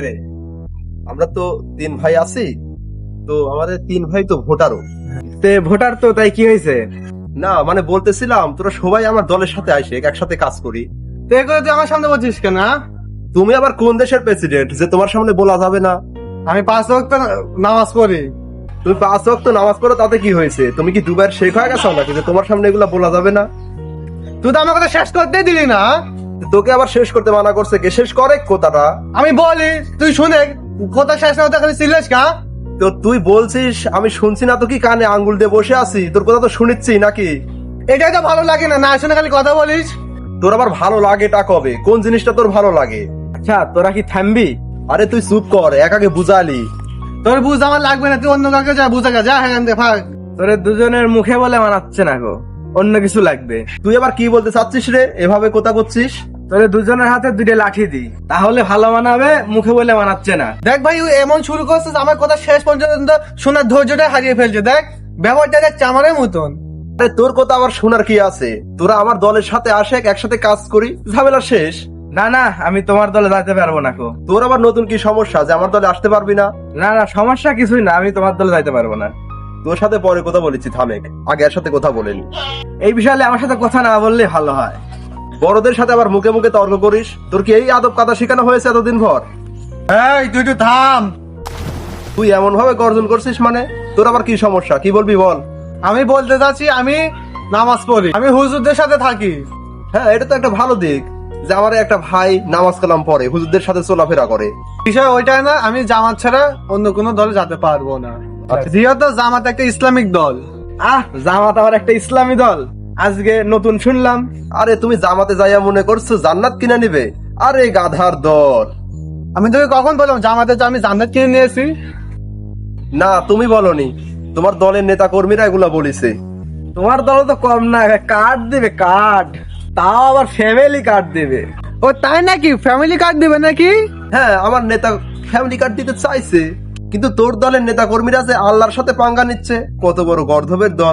রে, আমরা তো 3 ভাই আছি, তো আমাদের 3 ভাই তো ভোটারও। তে ভোটার তো, তাই কি হয়েছে? না মানে বলতেছিলাম তোরা সবাই আমার দলের সাথে আসে, একসাথে কাজ করি। তো এগুলো তুই আমার সামনে বলছিস কেন? হ্যাঁ? তুমি আবার কোন দেশের প্রেসিডেন্ট যে তোমার সামনে বলা যাবে না? আমি 5 ওয়াক্ত নামাজ পড়ি। তুমি 5 ওয়াক্ত নামাজ পড়ো, তাতে কি হয়েছে? তুমি কি দুবার শেখ হয়ে গেছো নাকি যে তোমার সামনে এগুলা বলা যাবে না? তুই তো আমার কথা শেষ করতে দিলি না। তোকে আবার শেষ করতে মানা করছে কে? শেষ করে কথাটা। আমি বলি তুই শুনে কথা শেষ না হতে খালি সিলেস কা। তো তুই বলছিস আমি শুনছি না, তো কি কানে আঙ্গুল দিয়ে বসে আছি? তোর কথা তো শুনিচ্ছি নাকি? এটাই তো ভালো লাগে না, না শুনে খালি কথা বলিস। তোর আবার ভালো লাগেটা কবে? কোন জিনিসটা তোর ভালো লাগে? আচ্ছা তোরা কি থামবি? আরে তুই চুপ কর, একাকে বুঝালি। তোর বুঝ আমার লাগবে না, তুই অন্য কাউকে যা বুঝা যা এখান থেকে ভাগ। তোর দুজনের মুখে বলে মানাচ্ছে না গো, অন্য কিছু লাগবে। তুই আবার কি বলতে চাচ্ছিস রে? এভাবে কথা করছিস? তোর দুজনের হাতে 2টা লাঠি দি, তাহলে ভালো মানাবে, মুখে বলে মানাচ্ছে না। দেখ ভাই ও এমন শুরু করছিস, আমার কথা শেষ পর্যন্ত শোনার ধৈর্যটা হারিয়ে ফেলছে। দেখ ব্যবহারটা দেখ চামারের মতন। আরে তোর কথা আবার শোনার কি আছে? তোরা আমার দলের সাথে আসে, একসাথে কাজ করি, ঝামেলা শেষ। না না, আমি তোমার দলে যেতে পারবো না গো। তোর আবার নতুন কি সমস্যা যে আমার দলে আসতে পারবি না? না না, সমস্যা কিছুই না, আমি তোমার দলে যাইতে পারবো না। তোর সাথে পরে কথা বলেছি, থামেক, আগে এর সাথে কথা বলেনি। এই বিষয়ে আমার সাথে কথা না বললে ভালো হয়। বড়দের সাথে আবার মুখে মুখে তর্ক করিস? তোর কি এই আদব কাদা শেখানো হয়েছে এতদিন ভর? এই তুই একটু থাম। তুই এমন ভাবে গর্জন করছিস মানে? তোর আবার কি সমস্যা, কি বলবি বল? আমি বলতে চাচ্ছি আমি নামাজ পড়ি, আমি হুজুরদের সাথে থাকি। হ্যাঁ, এটা তো একটা ভালো দিক যে আমার একটা ভাই নামাজ কালাম পড়ে, হুজুরদের সাথে চলাফেরা করে। বিষয় ওইটাই না, আমি জামাত ছাড়া অন্য কোনো দলে যেতে পারবো না। আচ্ছা। যেহেতু জামাত একটা ইসলামিক দল। জামাত আবার একটা ইসলামী দল, আজকে নতুন শুনলাম। আরে তুমি জামাতে যাইয়া মনে করছো জান্নাত কিনে নিবে? আরে গাধার দল। আমি তোকে কখন বললাম জামাতে যে আমি জান্নাত কিনে নিয়েছি? না তুমি বলনি, তোমার দলের নেতা কর্মীরা এগুলা বলিছে। তোমার দল তো কম না, কার্ড দিবে, কার্ড, তাও আবার ফ্যামিলি কার্ড দিবে। ও তাই নাকি? ফ্যামিলি কার্ড দিবে নাকি? হ্যাঁ, আমার নেতা ফ্যামিলি কার্ড দিতে চাইছে, কিন্তু তোর দলের নেতা কর্মীরা যে আল্লাহর সাথে পাঙ্গা নিচ্ছে, কত বড় গর্ধবের দল।